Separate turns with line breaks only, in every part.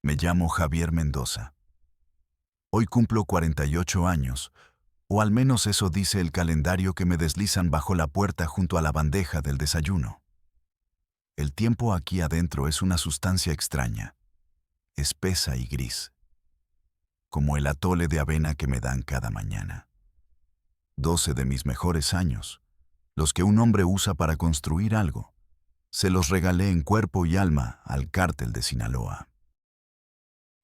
Me llamo Javier Mendoza. Hoy cumplo 48 años, o al menos eso dice el calendario que me deslizan bajo la puerta junto a la bandeja del desayuno. El tiempo aquí adentro es una sustancia extraña, espesa y gris, como el atole de avena que me dan cada mañana. 12 de mis mejores años, los que un hombre usa para construir algo, se los regalé en cuerpo y alma al cártel de Sinaloa.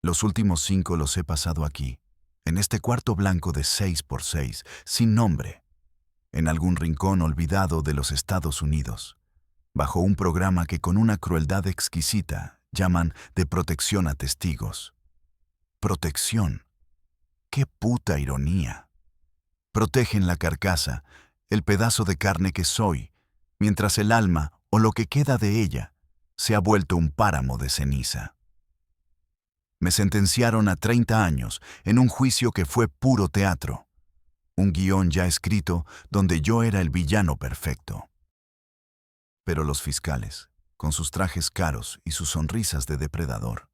Los últimos 5 los he pasado aquí, en este cuarto blanco de 6x6, sin nombre, en algún rincón olvidado de los Estados Unidos, bajo un programa que con una crueldad exquisita llaman de protección a testigos. Protección. ¡Qué puta ironía! Protegen la carcasa, el pedazo de carne que soy, mientras el alma, o lo que queda de ella, se ha vuelto un páramo de ceniza. Me sentenciaron a 30 años en un juicio que fue puro teatro, un guión ya escrito donde yo era el villano perfecto. Pero los fiscales, con sus trajes caros y sus sonrisas de depredador,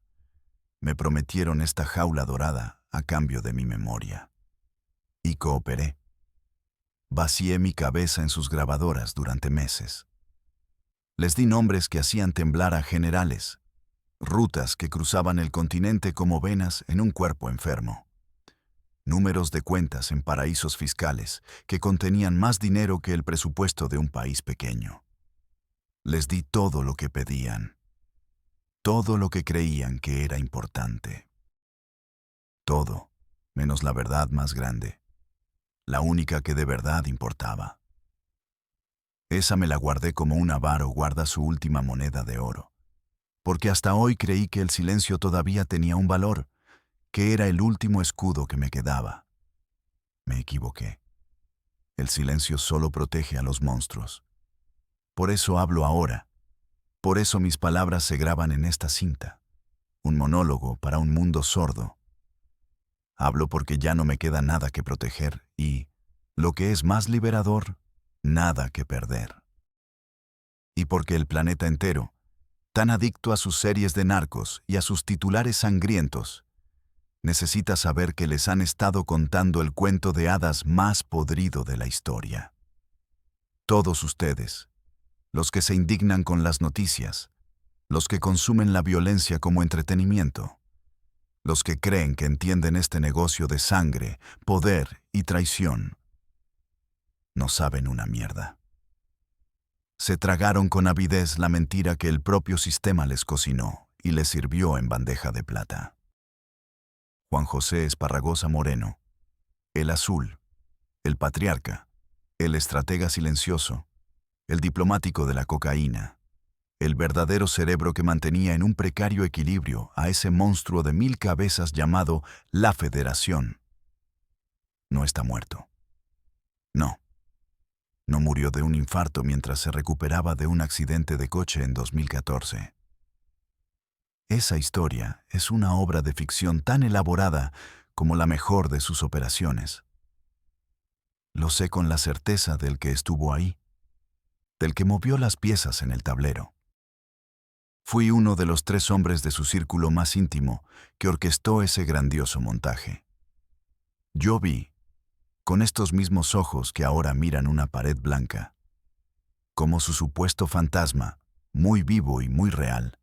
me prometieron esta jaula dorada a cambio de mi memoria. Y cooperé. Vacié mi cabeza en sus grabadoras durante meses. Les di nombres que hacían temblar a generales, rutas que cruzaban el continente como venas en un cuerpo enfermo, números de cuentas en paraísos fiscales que contenían más dinero que el presupuesto de un país pequeño. Les di todo lo que pedían, todo lo que creían que era importante. Todo, menos la verdad más grande, la única que de verdad importaba. Esa me la guardé como un avaro guarda su última moneda de oro, porque hasta hoy creí que el silencio todavía tenía un valor, que era el último escudo que me quedaba. Me equivoqué. El silencio solo protege a los monstruos. Por eso hablo ahora. Por eso mis palabras se graban en esta cinta. Un monólogo para un mundo sordo. Hablo porque ya no me queda nada que proteger y, lo que es más liberador, nada que perder. Y porque el planeta entero, tan adicto a sus series de narcos y a sus titulares sangrientos, necesita saber que les han estado contando el cuento de hadas más podrido de la historia. Todos ustedes, los que se indignan con las noticias, los que consumen la violencia como entretenimiento, los que creen que entienden este negocio de sangre, poder y traición, no saben una mierda. Se tragaron con avidez la mentira que el propio sistema les cocinó y les sirvió en bandeja de plata. Juan José Esparragosa Moreno, el azul, el patriarca, el estratega silencioso, el diplomático de la cocaína, el verdadero cerebro que mantenía en un precario equilibrio a ese monstruo de 1000 cabezas llamado la Federación. No está muerto. No. No murió de un infarto mientras se recuperaba de un accidente de coche en 2014. Esa historia es una obra de ficción tan elaborada como la mejor de sus operaciones. Lo sé con la certeza del que estuvo ahí, del que movió las piezas en el tablero. Fui uno de los 3 hombres de su círculo más íntimo que orquestó ese grandioso montaje. Yo vi, con estos mismos ojos que ahora miran una pared blanca, como su supuesto fantasma, muy vivo y muy real,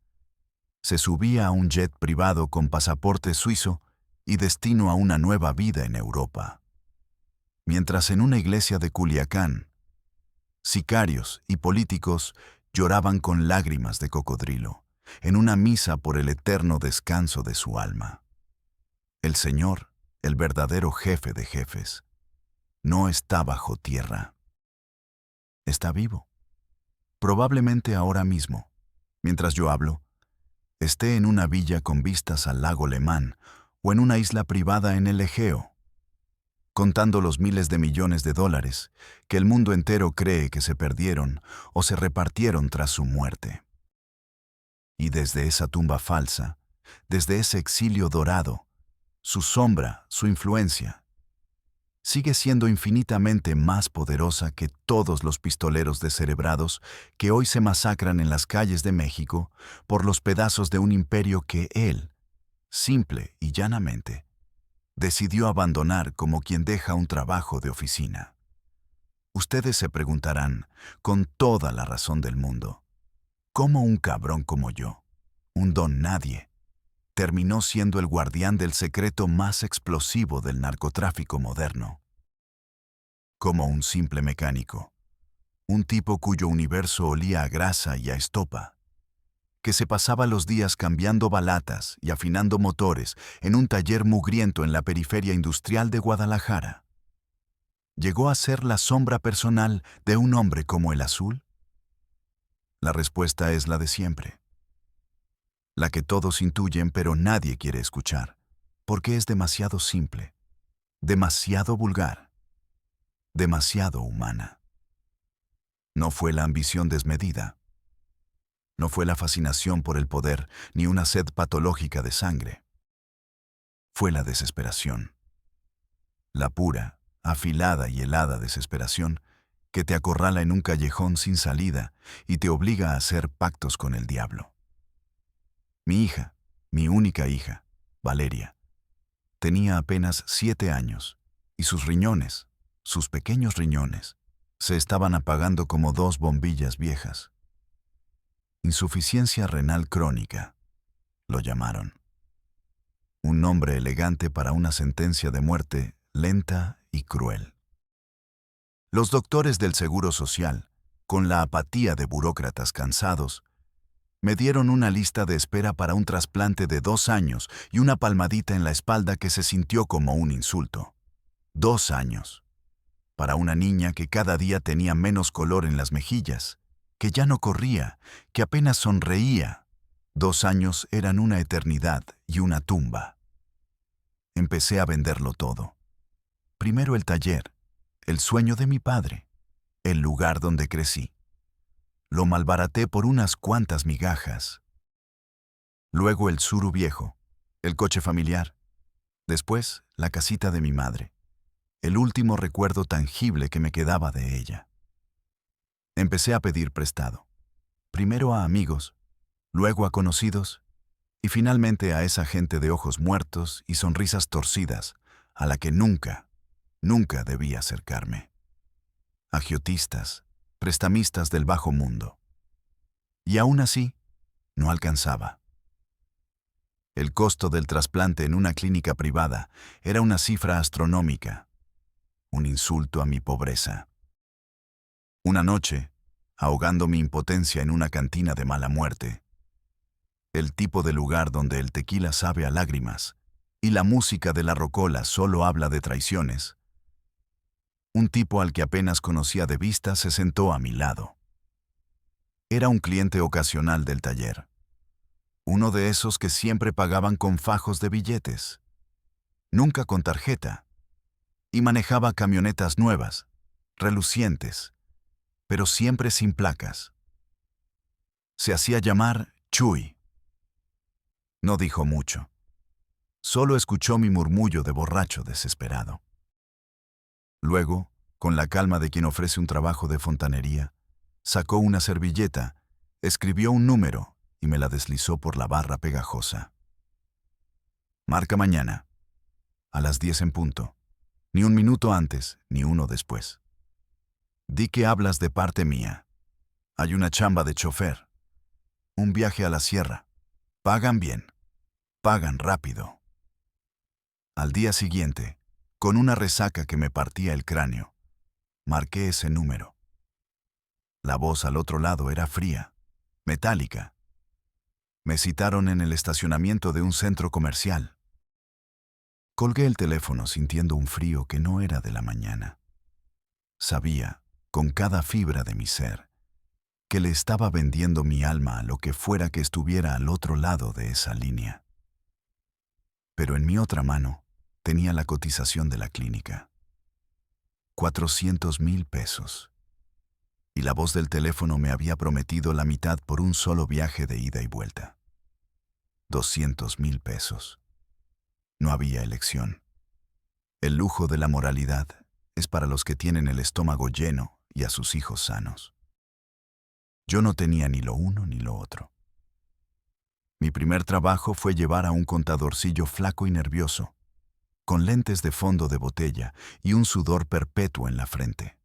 se subía a un jet privado con pasaporte suizo y destino a una nueva vida en Europa. Mientras en una iglesia de Culiacán, sicarios y políticos lloraban con lágrimas de cocodrilo, en una misa por el eterno descanso de su alma. El Señor, el verdadero jefe de jefes, no está bajo tierra. Está vivo. Probablemente ahora mismo, mientras yo hablo, esté en una villa con vistas al lago Lemán o en una isla privada en el Egeo, contando los miles de millones de dólares que el mundo entero cree que se perdieron o se repartieron tras su muerte. Y desde esa tumba falsa, desde ese exilio dorado, su sombra, su influencia, sigue siendo infinitamente más poderosa que todos los pistoleros descerebrados que hoy se masacran en las calles de México por los pedazos de un imperio que él, simple y llanamente, decidió abandonar como quien deja un trabajo de oficina. Ustedes se preguntarán, con toda la razón del mundo, ¿cómo un cabrón como yo, un don nadie, terminó siendo el guardián del secreto más explosivo del narcotráfico moderno? Como un simple mecánico, un tipo cuyo universo olía a grasa y a estopa, que se pasaba los días cambiando balatas y afinando motores en un taller mugriento en la periferia industrial de Guadalajara. ¿Llegó a ser la sombra personal de un hombre como el Azul? La respuesta es la de siempre. La que todos intuyen pero nadie quiere escuchar, porque es demasiado simple, demasiado vulgar, demasiado humana. No fue la ambición desmedida. No fue la fascinación por el poder ni una sed patológica de sangre. Fue la desesperación. La pura, afilada y helada desesperación que te acorrala en un callejón sin salida y te obliga a hacer pactos con el diablo. Mi hija, mi única hija, Valeria, tenía apenas 7 años y sus riñones, sus pequeños riñones, se estaban apagando como 2 bombillas viejas. Insuficiencia renal crónica, lo llamaron. Un nombre elegante para una sentencia de muerte lenta y cruel. Los doctores del Seguro Social, con la apatía de burócratas cansados, me dieron una lista de espera para un trasplante de 2 años y una palmadita en la espalda que se sintió como un insulto. 2 años. Para una niña que cada día tenía menos color en las mejillas, que ya no corría, que apenas sonreía. 2 años eran una eternidad y una tumba. Empecé a venderlo todo. Primero el taller, el sueño de mi padre, el lugar donde crecí. Lo malbaraté por unas cuantas migajas. Luego el suru viejo, el coche familiar. Después, la casita de mi madre, el último recuerdo tangible que me quedaba de ella. Empecé a pedir prestado. Primero a amigos, luego a conocidos, y finalmente a esa gente de ojos muertos y sonrisas torcidas, a la que nunca debí acercarme. Agiotistas, prestamistas del bajo mundo. Y aún así, no alcanzaba. El costo del trasplante en una clínica privada era una cifra astronómica, un insulto a mi pobreza. Una noche, ahogando mi impotencia en una cantina de mala muerte, el tipo de lugar donde el tequila sabe a lágrimas y la música de la rocola solo habla de traiciones, un tipo al que apenas conocía de vista se sentó a mi lado. Era un cliente ocasional del taller, uno de esos que siempre pagaban con fajos de billetes, nunca con tarjeta, y manejaba camionetas nuevas, relucientes, pero siempre sin placas. Se hacía llamar Chuy. No dijo mucho. Solo escuchó mi murmullo de borracho desesperado. Luego, con la calma de quien ofrece un trabajo de fontanería, sacó una servilleta, escribió un número y me la deslizó por la barra pegajosa. Marca mañana, a las 10 en punto, ni un minuto antes ni uno después. Di que hablas de parte mía. Hay una chamba de chofer, un viaje a la sierra. Pagan bien, pagan rápido. Al día siguiente, con una resaca que me partía el cráneo, marqué ese número. La voz al otro lado era fría, metálica. Me citaron en el estacionamiento de un centro comercial. Colgué el teléfono sintiendo un frío que no era de la mañana. Sabía, con cada fibra de mi ser, que le estaba vendiendo mi alma a lo que fuera que estuviera al otro lado de esa línea. Pero en mi otra mano tenía la cotización de la clínica. 400,000 pesos. Y la voz del teléfono me había prometido la mitad por un solo viaje de ida y vuelta. 200,000 pesos. No había elección. El lujo de la moralidad es para los que tienen el estómago lleno y a sus hijos sanos. Yo no tenía ni lo uno ni lo otro. Mi primer trabajo fue llevar a un contadorcillo flaco y nervioso, con lentes de fondo de botella y un sudor perpetuo en la frente,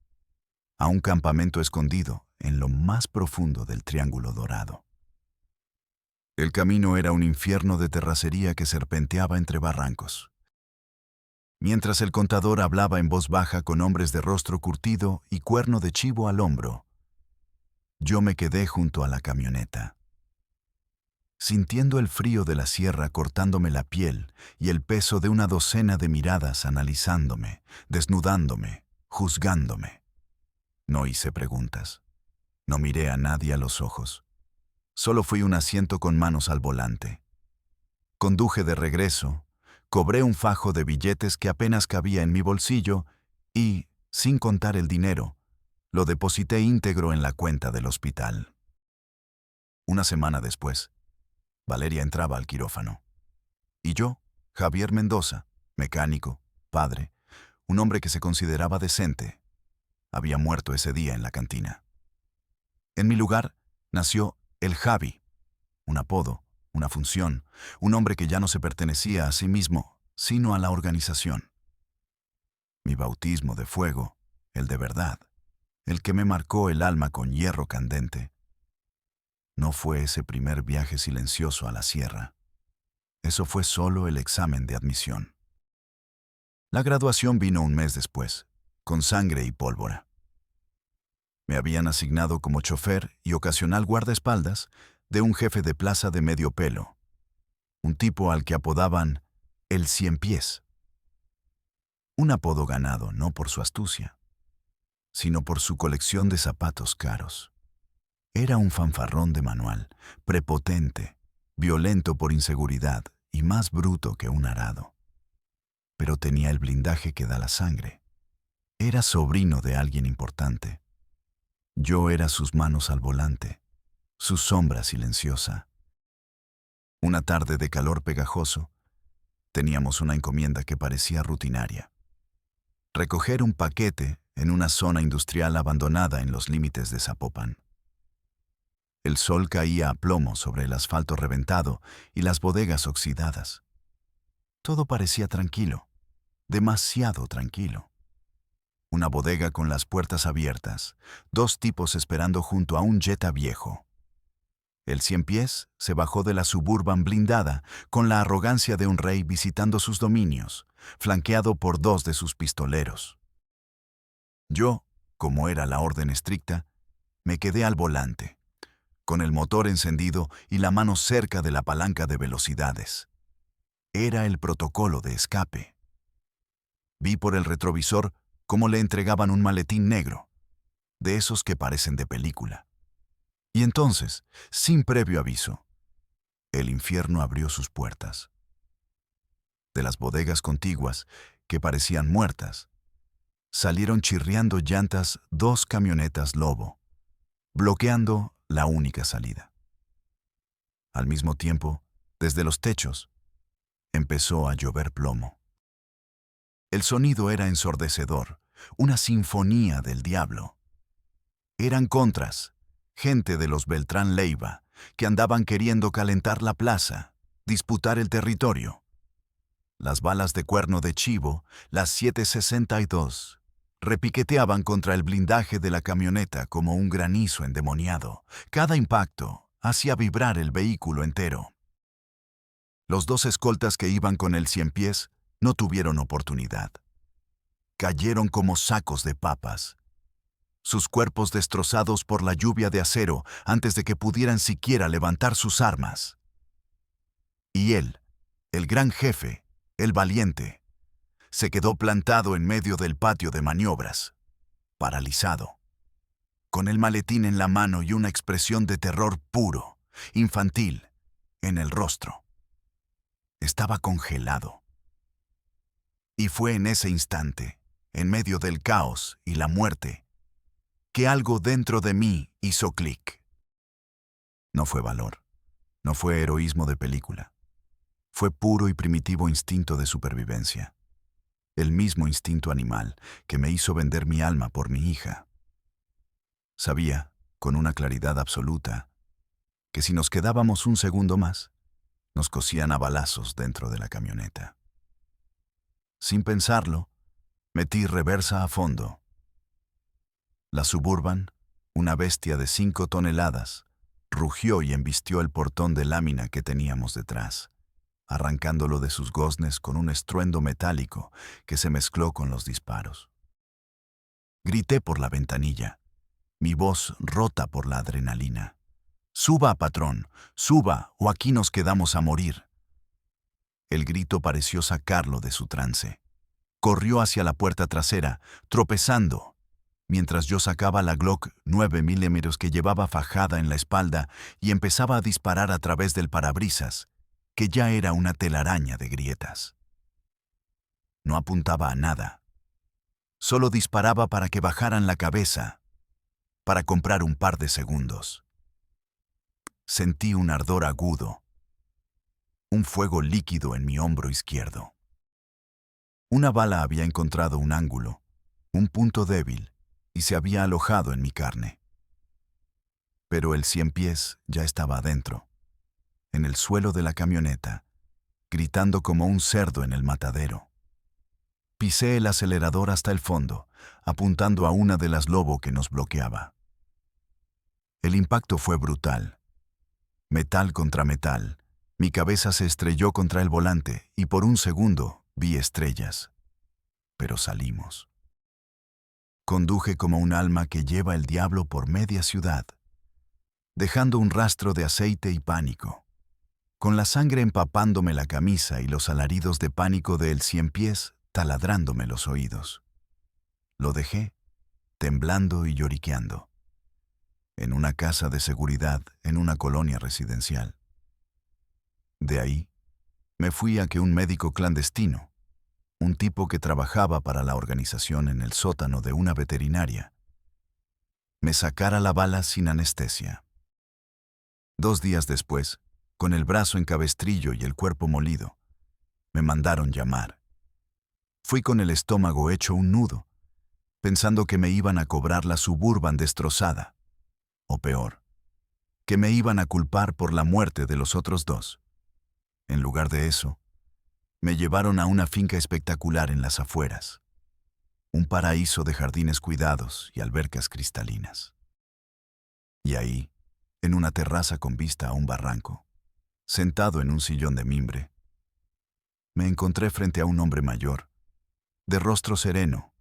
a un campamento escondido en lo más profundo del Triángulo Dorado. El camino era un infierno de terracería que serpenteaba entre barrancos. Mientras el contador hablaba en voz baja con hombres de rostro curtido y cuerno de chivo al hombro, yo me quedé junto a la camioneta, sintiendo el frío de la sierra cortándome la piel y el peso de una docena de miradas analizándome, desnudándome, juzgándome. No hice preguntas. No miré a nadie a los ojos. Solo fui un asiento con manos al volante. Conduje de regreso, cobré un fajo de billetes que apenas cabía en mi bolsillo y, sin contar el dinero, lo deposité íntegro en la cuenta del hospital. Una semana después, Valeria entraba al quirófano. Y yo, Javier Mendoza, mecánico, padre, un hombre que se consideraba decente, había muerto ese día en la cantina. En mi lugar nació el Javi, un apodo, una función, un hombre que ya no se pertenecía a sí mismo, sino a la organización. Mi bautismo de fuego, el de verdad, el que me marcó el alma con hierro candente, no fue ese primer viaje silencioso a la sierra. Eso fue solo el examen de admisión. La graduación vino un mes después, con sangre y pólvora. Me habían asignado como chofer y ocasional guardaespaldas de un jefe de plaza de medio pelo, un tipo al que apodaban el Ciempiés. Un apodo ganado no por su astucia, sino por su colección de zapatos caros. Era un fanfarrón de manual, prepotente, violento por inseguridad y más bruto que un arado. Pero tenía el blindaje que da la sangre. Era sobrino de alguien importante. Yo era sus manos al volante, su sombra silenciosa. Una tarde de calor pegajoso, teníamos una encomienda que parecía rutinaria. Recoger un paquete en una zona industrial abandonada en los límites de Zapopan. El sol caía a plomo sobre el asfalto reventado y las bodegas oxidadas. Todo parecía tranquilo, demasiado tranquilo. Una bodega con las puertas abiertas, dos tipos esperando junto a un Jetta viejo. El Ciempiés se bajó de la Suburban blindada con la arrogancia de un rey visitando sus dominios, flanqueado por dos de sus pistoleros. Yo, como era la orden estricta, me quedé al volante, con el motor encendido y la mano cerca de la palanca de velocidades. Era el protocolo de escape. Vi por el retrovisor cómo le entregaban un maletín negro, de esos que parecen de película. Y entonces, sin previo aviso, el infierno abrió sus puertas. De las bodegas contiguas, que parecían muertas, salieron chirriando llantas dos camionetas Lobo, bloqueando la única salida. Al mismo tiempo, desde los techos, empezó a llover plomo. El sonido era ensordecedor, una sinfonía del diablo. Eran contras, gente de los Beltrán Leiva, que andaban queriendo calentar la plaza, disputar el territorio. Las balas de cuerno de chivo, las 7.62, repiqueteaban contra el blindaje de la camioneta como un granizo endemoniado. Cada impacto hacía vibrar el vehículo entero. Los dos escoltas que iban con el Ciempiés no tuvieron oportunidad. Cayeron como sacos de papas, sus cuerpos destrozados por la lluvia de acero antes de que pudieran siquiera levantar sus armas. Y él, el gran jefe, el valiente, se quedó plantado en medio del patio de maniobras, paralizado, con el maletín en la mano y una expresión de terror puro, infantil, en el rostro. Estaba congelado. Y fue en ese instante, en medio del caos y la muerte, que algo dentro de mí hizo clic. No fue valor, no fue heroísmo de película. Fue puro y primitivo instinto de supervivencia. El mismo instinto animal que me hizo vender mi alma por mi hija. Sabía, con una claridad absoluta, que si nos quedábamos un segundo más, Nos cosían a balazos dentro de la camioneta. Sin pensarlo, metí reversa a fondo. La Suburban, una bestia de 5 toneladas, rugió y embistió el portón de lámina que teníamos detrás, arrancándolo de sus goznes con un estruendo metálico que se mezcló con los disparos. Grité por la ventanilla, mi voz rota por la adrenalina. «Suba, patrón, suba, o aquí nos quedamos a morir». El grito pareció sacarlo de su trance. Corrió hacia la puerta trasera, tropezando, mientras yo sacaba la Glock 9 milímetros que llevaba fajada en la espalda y empezaba a disparar a través del parabrisas, que ya era una telaraña de grietas. No apuntaba a nada. Solo disparaba para que bajaran la cabeza, para comprar un par de segundos. Sentí un ardor agudo, un fuego líquido en mi hombro izquierdo. Una bala había encontrado un ángulo, un punto débil, y se había alojado en mi carne. Pero el 100 pies ya estaba adentro, en el suelo de la camioneta, gritando como un cerdo en el matadero. Pisé el acelerador hasta el fondo, apuntando a una de las lobo que nos bloqueaba. El impacto fue brutal. Metal contra metal. Mi cabeza se estrelló contra el volante y por un segundo vi estrellas. Pero salimos. Conduje como un alma que lleva el diablo por media ciudad, dejando un rastro de aceite y pánico, con la sangre empapándome la camisa y los alaridos de pánico del 100 pies taladrándome los oídos. Lo dejé, temblando y lloriqueando, en una casa de seguridad en una colonia residencial. De ahí, me fui a que un médico clandestino, un tipo que trabajaba para la organización en el sótano de una veterinaria, me sacara la bala sin anestesia. 2 días después, con el brazo en cabestrillo y el cuerpo molido, me mandaron llamar. Fui con el estómago hecho un nudo, pensando que me iban a cobrar la Suburban destrozada, o peor, que me iban a culpar por la muerte de los otros 2. En lugar de eso, me llevaron a una finca espectacular en las afueras, un paraíso de jardines cuidados y albercas cristalinas. Y ahí, en una terraza con vista a un barranco, sentado en un sillón de mimbre, me encontré frente a un hombre mayor, de rostro sereno,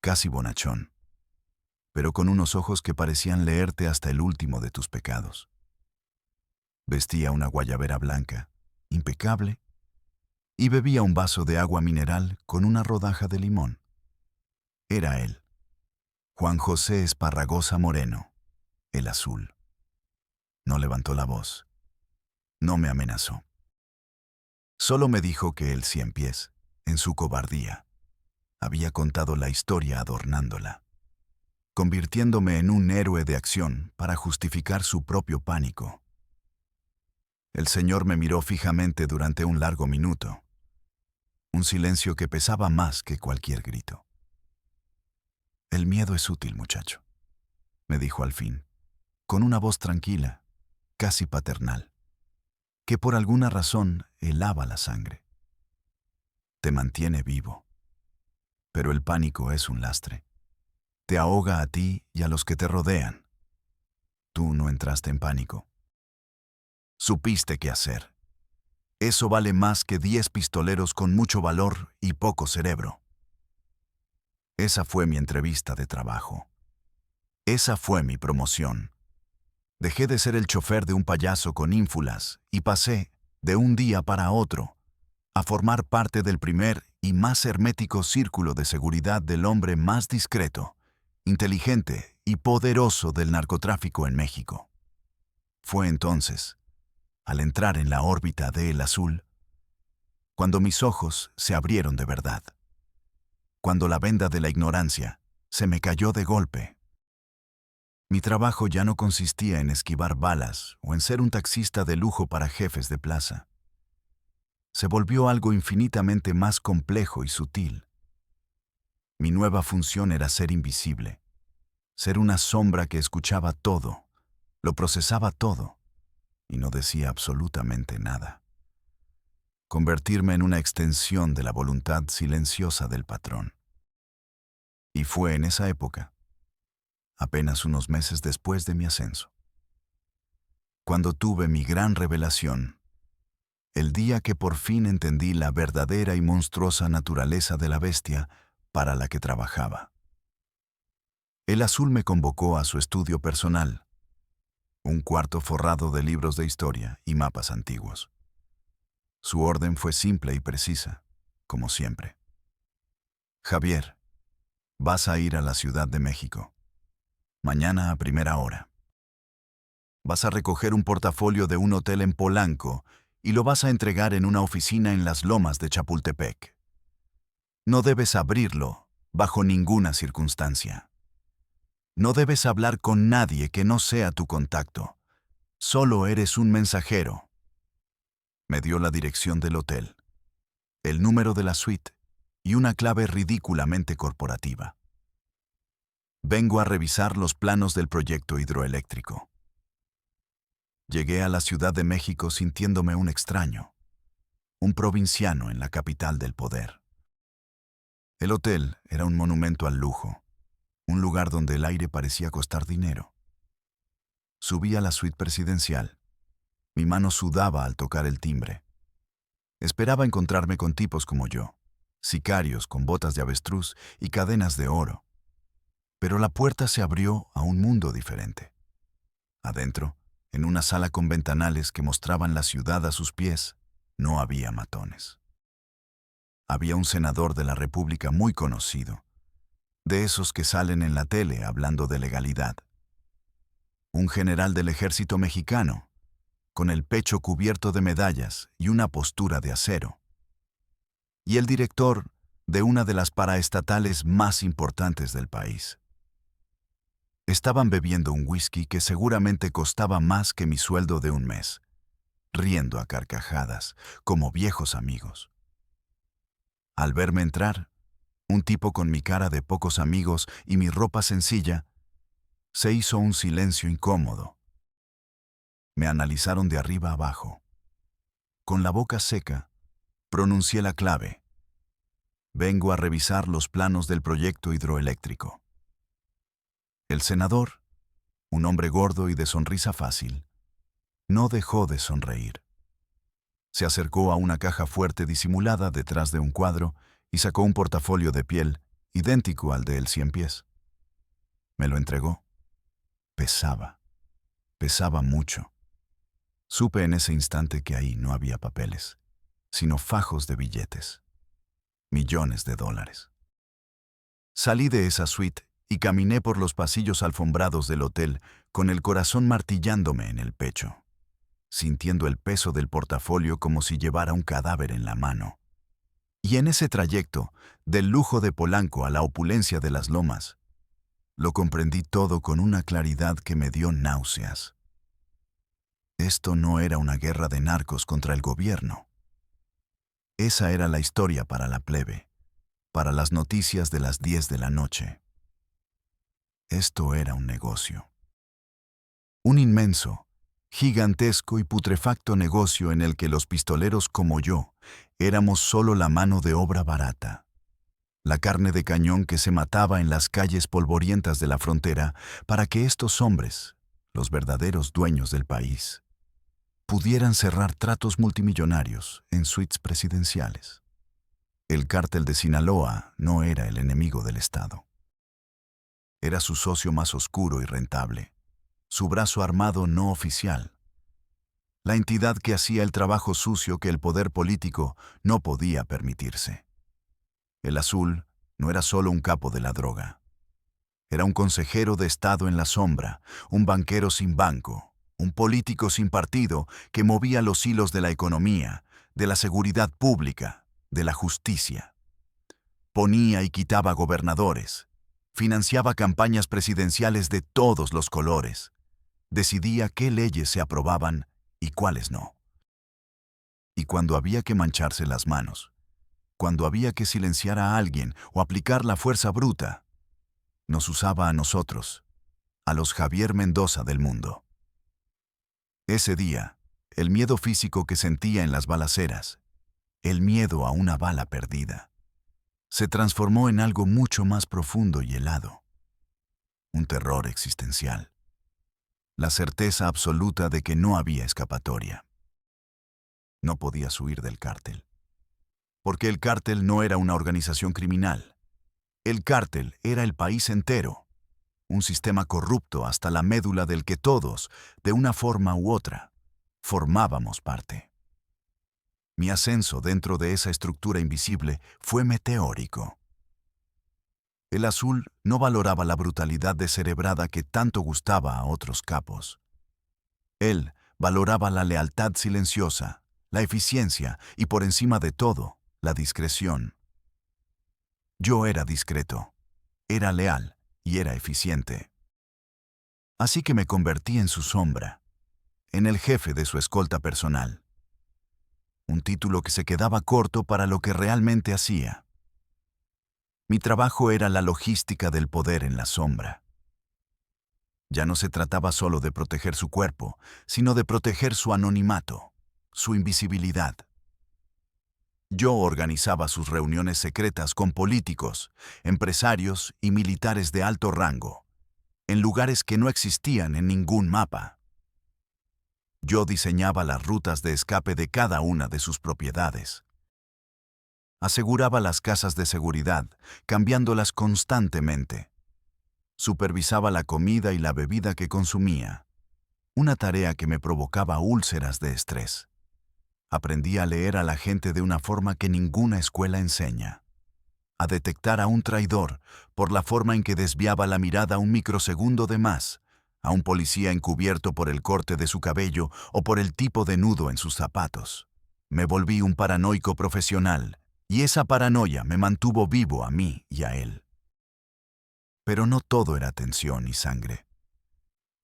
casi bonachón, pero con unos ojos que parecían leerte hasta el último de tus pecados. Vestía una guayabera blanca, impecable, y bebía un vaso de agua mineral con una rodaja de limón. Era él, Juan José Esparragosa Moreno, el Azul. No levantó la voz. No me amenazó. Solo me dijo que el 100 pies, en su cobardía, había contado la historia adornándola, convirtiéndome en un héroe de acción para justificar su propio pánico. El señor me miró fijamente durante un largo minuto, un silencio que pesaba más que cualquier grito. «El miedo es útil, muchacho», me dijo al fin, con una voz tranquila, casi paternal, que por alguna razón helaba la sangre. «Te mantiene vivo, pero el pánico es un lastre. Te ahoga a ti y a los que te rodean. Tú no entraste en pánico. Supiste qué hacer. Eso vale más que 10 pistoleros con mucho valor y poco cerebro». Esa fue mi entrevista de trabajo. Esa fue mi promoción. Dejé de ser el chofer de un payaso con ínfulas y pasé, de un día para otro, a formar parte del primer y más hermético círculo de seguridad del hombre más discreto, inteligente y poderoso del narcotráfico en México. Fue entonces, al entrar en la órbita de El Azul, cuando mis ojos se abrieron de verdad, cuando la venda de la ignorancia se me cayó de golpe. Mi trabajo ya no consistía en esquivar balas o en ser un taxista de lujo para jefes de plaza. Se volvió algo infinitamente más complejo y sutil. Mi nueva función era ser invisible, ser una sombra que escuchaba todo, lo procesaba todo y no decía absolutamente nada. convertirme en una extensión de la voluntad silenciosa del patrón. Y fue en esa época, apenas unos meses después de mi ascenso, cuando tuve mi gran revelación, el día que por fin entendí la verdadera y monstruosa naturaleza de la bestia para la que trabajaba. El azul me convocó a su estudio personal, un cuarto forrado de libros de historia y mapas antiguos. Su orden fue simple y precisa, como siempre. Javier, vas a ir a la Ciudad de México. Mañana a primera hora. Vas a recoger un portafolio de un hotel en Polanco y lo vas a entregar en una oficina en las lomas de Chapultepec. No debes abrirlo bajo ninguna circunstancia. No debes hablar con nadie que no sea tu contacto. Solo eres un mensajero. Me dio la dirección del hotel, el número de la suite y una clave ridículamente corporativa. Vengo a revisar los planos del proyecto hidroeléctrico. Llegué a la Ciudad de México sintiéndome un extraño, un provinciano en la capital del poder. El hotel era un monumento al lujo, un lugar donde el aire parecía costar dinero. Subí a la suite presidencial. Mi mano sudaba al tocar el timbre. Esperaba encontrarme con tipos como yo, sicarios con botas de avestruz y cadenas de oro. Pero la puerta se abrió a un mundo diferente. Adentro, en una sala con ventanales que mostraban la ciudad a sus pies, no había matones. Había un senador de la República muy conocido, de esos que salen en la tele hablando de legalidad. Un general del ejército mexicano, con el pecho cubierto de medallas y una postura de acero. Y el director de una de las paraestatales más importantes del país. Estaban bebiendo un whisky que seguramente costaba más que mi sueldo de un mes, riendo a carcajadas, como viejos amigos. Al verme entrar, un tipo con mi cara de pocos amigos y mi ropa sencilla, se hizo un silencio incómodo. Me analizaron de arriba a abajo. Con la boca seca, pronuncié la clave. Vengo a revisar los planos del proyecto hidroeléctrico. El senador, un hombre gordo y de sonrisa fácil, no dejó de sonreír. Se acercó a una caja fuerte disimulada detrás de un cuadro y sacó un portafolio de piel idéntico al de El Cien Pies. Me lo entregó. Pesaba mucho. Supe en ese instante que ahí no había papeles, sino fajos de billetes. Millones de dólares. Salí de esa suite y caminé por los pasillos alfombrados del hotel con el corazón martillándome en el pecho, sintiendo el peso del portafolio como si llevara un cadáver en la mano. Y en ese trayecto, del lujo de Polanco a la opulencia de las lomas, lo comprendí todo con una claridad que me dio náuseas. Esto no era una guerra de narcos contra el gobierno. Esa era la historia para la plebe, para las noticias de las 10 de la noche. Esto era un negocio. Un inmenso, gigantesco y putrefacto negocio en el que los pistoleros como yo éramos solo la mano de obra barata. La carne de cañón que se mataba en las calles polvorientas de la frontera para que estos hombres, los verdaderos dueños del país, pudieran cerrar tratos multimillonarios en suites presidenciales. El cártel de Sinaloa no era el enemigo del Estado. Era su socio más oscuro y rentable, su brazo armado no oficial, la entidad que hacía el trabajo sucio que el poder político no podía permitirse. El azul no era solo un capo de la droga. Era un consejero de Estado en la sombra, un banquero sin banco, un político sin partido que movía los hilos de la economía, de la seguridad pública, de la justicia. Ponía y quitaba gobernadores, financiaba campañas presidenciales de todos los colores, decidía qué leyes se aprobaban y cuáles no. Y cuando había que mancharse las manos, cuando había que silenciar a alguien o aplicar la fuerza bruta, nos usaba a nosotros, a los Javier Mendoza del mundo. Ese día, el miedo físico que sentía en las balaceras, el miedo a una bala perdida, se transformó en algo mucho más profundo y helado. Un terror existencial. La certeza absoluta de que no había escapatoria. No podías huir del cártel. Porque el cártel no era una organización criminal. El cártel era el país entero. Un sistema corrupto hasta la médula del que todos, de una forma u otra, formábamos parte. Mi ascenso dentro de esa estructura invisible fue meteórico. El azul no valoraba la brutalidad descerebrada que tanto gustaba a otros capos. Él valoraba la lealtad silenciosa, la eficiencia y, por encima de todo, la discreción. Yo era discreto, era leal y era eficiente. Así que me convertí en su sombra, en el jefe de su escolta personal. Un título que se quedaba corto para lo que realmente hacía. Mi trabajo era la logística del poder en la sombra. Ya no se trataba solo de proteger su cuerpo, sino de proteger su anonimato, su invisibilidad. Yo organizaba sus reuniones secretas con políticos, empresarios y militares de alto rango, en lugares que no existían en ningún mapa. Yo diseñaba las rutas de escape de cada una de sus propiedades. Aseguraba las casas de seguridad, cambiándolas constantemente. Supervisaba la comida y la bebida que consumía, una tarea que me provocaba úlceras de estrés. Aprendí a leer a la gente de una forma que ninguna escuela enseña. A detectar a un traidor por la forma en que desviaba la mirada un microsegundo de más, a un policía encubierto por el corte de su cabello o por el tipo de nudo en sus zapatos. Me volví un paranoico profesional, y esa paranoia me mantuvo vivo a mí y a él. Pero no todo era tensión y sangre.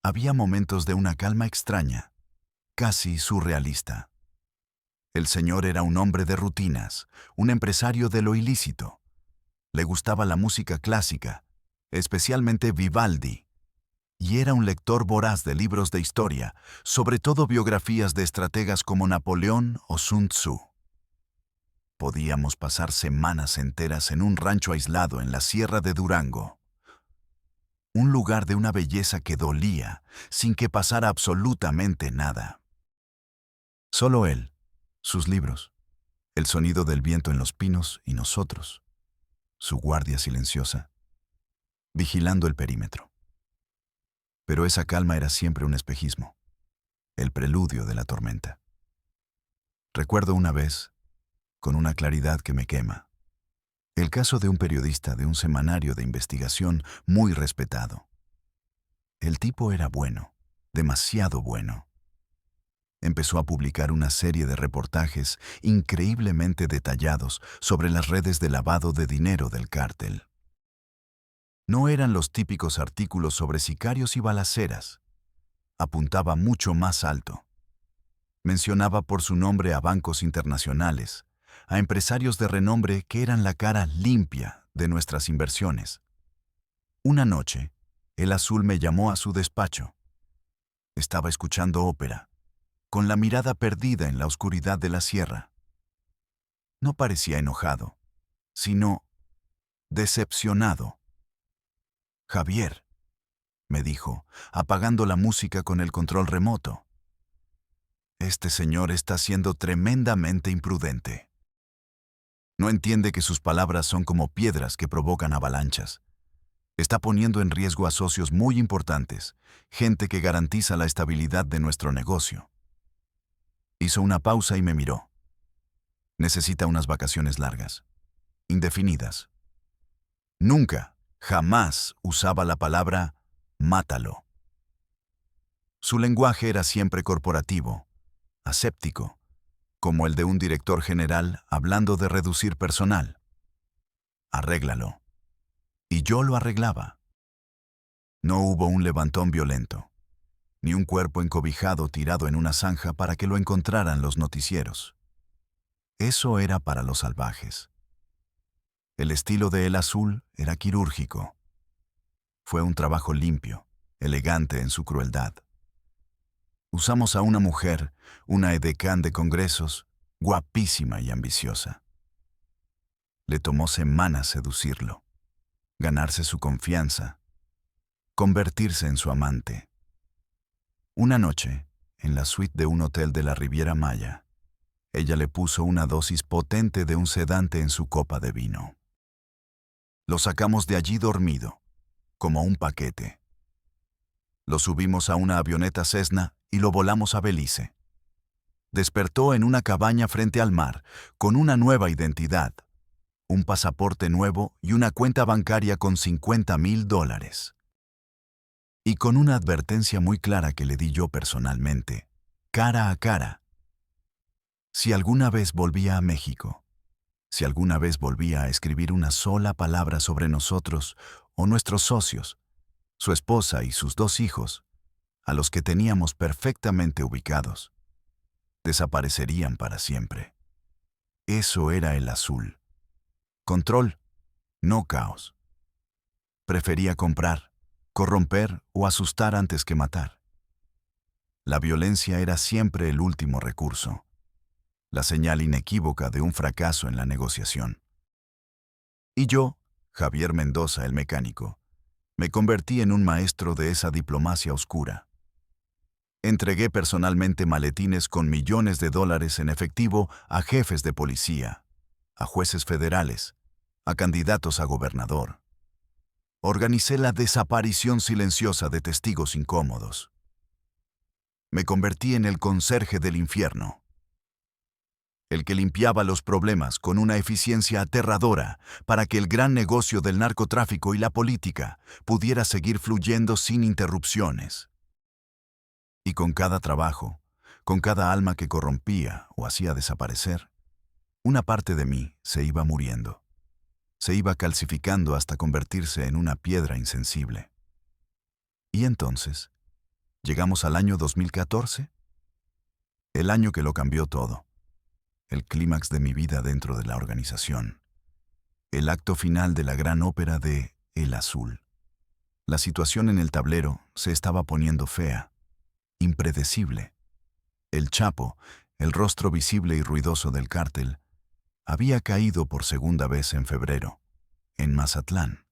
Había momentos de una calma extraña, casi surrealista. El señor era un hombre de rutinas, un empresario de lo ilícito. Le gustaba la música clásica, especialmente Vivaldi, y era un lector voraz de libros de historia, sobre todo biografías de estrategas como Napoleón o Sun Tzu. Podíamos pasar semanas enteras en un rancho aislado en la Sierra de Durango. Un lugar de una belleza que dolía, sin que pasara absolutamente nada. Solo él, sus libros, el sonido del viento en los pinos y nosotros, su guardia silenciosa, vigilando el perímetro. Pero esa calma era siempre un espejismo, el preludio de la tormenta. Recuerdo una vez, con una claridad que me quema, el caso de un periodista de un semanario de investigación muy respetado. El tipo era bueno, demasiado bueno. Empezó a publicar una serie de reportajes increíblemente detallados sobre las redes de lavado de dinero del cártel. No eran los típicos artículos sobre sicarios y balaceras. Apuntaba mucho más alto. Mencionaba por su nombre a bancos internacionales, a empresarios de renombre que eran la cara limpia de nuestras inversiones. Una noche, el azul me llamó a su despacho. Estaba escuchando ópera, con la mirada perdida en la oscuridad de la sierra. No parecía enojado, sino decepcionado. «Javier», me dijo, apagando la música con el control remoto. «Este señor está siendo tremendamente imprudente. No entiende que sus palabras son como piedras que provocan avalanchas. Está poniendo en riesgo a socios muy importantes, gente que garantiza la estabilidad de nuestro negocio». Hizo una pausa y me miró. «Necesita unas vacaciones largas, indefinidas». Nunca, jamás usaba la palabra «mátalo». Su lenguaje era siempre corporativo, aséptico, como el de un director general hablando de reducir personal. «Arréglalo». Y yo lo arreglaba. No hubo un levantón violento, ni un cuerpo encobijado tirado en una zanja para que lo encontraran los noticieros. Eso era para los salvajes. El estilo de El Azul era quirúrgico. Fue un trabajo limpio, elegante en su crueldad. Usamos a una mujer, una edecán de congresos, guapísima y ambiciosa. Le tomó semanas seducirlo, ganarse su confianza, convertirse en su amante. Una noche, en la suite de un hotel de la Riviera Maya, ella le puso una dosis potente de un sedante en su copa de vino. Lo sacamos de allí dormido, como un paquete. Lo subimos a una avioneta Cessna y lo volamos a Belice. Despertó en una cabaña frente al mar, con una nueva identidad, un pasaporte nuevo y una cuenta bancaria con $50,000. Y con una advertencia muy clara que le di yo personalmente, cara a cara. Si alguna vez volvía a México, si alguna vez volvía a escribir una sola palabra sobre nosotros o nuestros socios, su esposa y sus 2 hijos, a los que teníamos perfectamente ubicados, desaparecerían para siempre. Eso era el azul. Control, no caos. Prefería comprar, corromper o asustar antes que matar. La violencia era siempre el último recurso, la señal inequívoca de un fracaso en la negociación. Y yo, Javier Mendoza, el mecánico, me convertí en un maestro de esa diplomacia oscura. Entregué personalmente maletines con millones de dólares en efectivo a jefes de policía, a jueces federales, a candidatos a gobernador. Organicé la desaparición silenciosa de testigos incómodos. Me convertí en el conserje del infierno, el que limpiaba los problemas con una eficiencia aterradora para que el gran negocio del narcotráfico y la política pudiera seguir fluyendo sin interrupciones. Y con cada trabajo, con cada alma que corrompía o hacía desaparecer, una parte de mí se iba muriendo. Se iba calcificando hasta convertirse en una piedra insensible. Y entonces, llegamos al año 2014, el año que lo cambió todo, el clímax de mi vida dentro de la organización, el acto final de la gran ópera de El Azul. La situación en el tablero se estaba poniendo fea, impredecible. El Chapo, el rostro visible y ruidoso del cártel, había caído por segunda vez en febrero, en Mazatlán.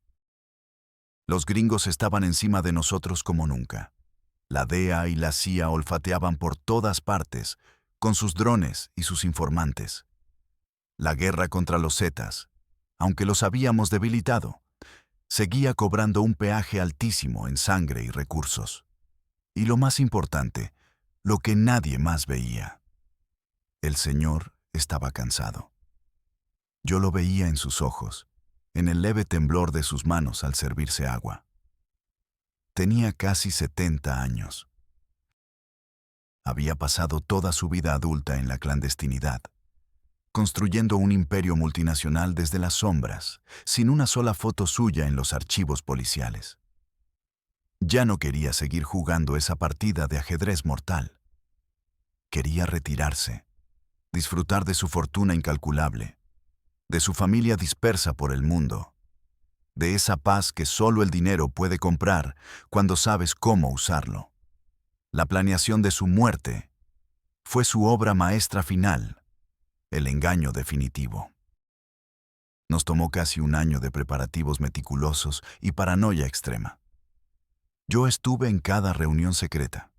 Los gringos estaban encima de nosotros como nunca. La DEA y la CIA olfateaban por todas partes, con sus drones y sus informantes. La guerra contra los Zetas, aunque los habíamos debilitado, seguía cobrando un peaje altísimo en sangre y recursos. Y lo más importante, lo que nadie más veía. El señor estaba cansado. Yo lo veía en sus ojos, en el leve temblor de sus manos al servirse agua. Tenía casi 70 años. Había pasado toda su vida adulta en la clandestinidad, construyendo un imperio multinacional desde las sombras, sin una sola foto suya en los archivos policiales. Ya no quería seguir jugando esa partida de ajedrez mortal. Quería retirarse, disfrutar de su fortuna incalculable, de su familia dispersa por el mundo, de esa paz que solo el dinero puede comprar cuando sabes cómo usarlo. La planeación de su muerte fue su obra maestra final, el engaño definitivo. Nos tomó casi un año de preparativos meticulosos y paranoia extrema. Yo estuve en cada reunión secreta,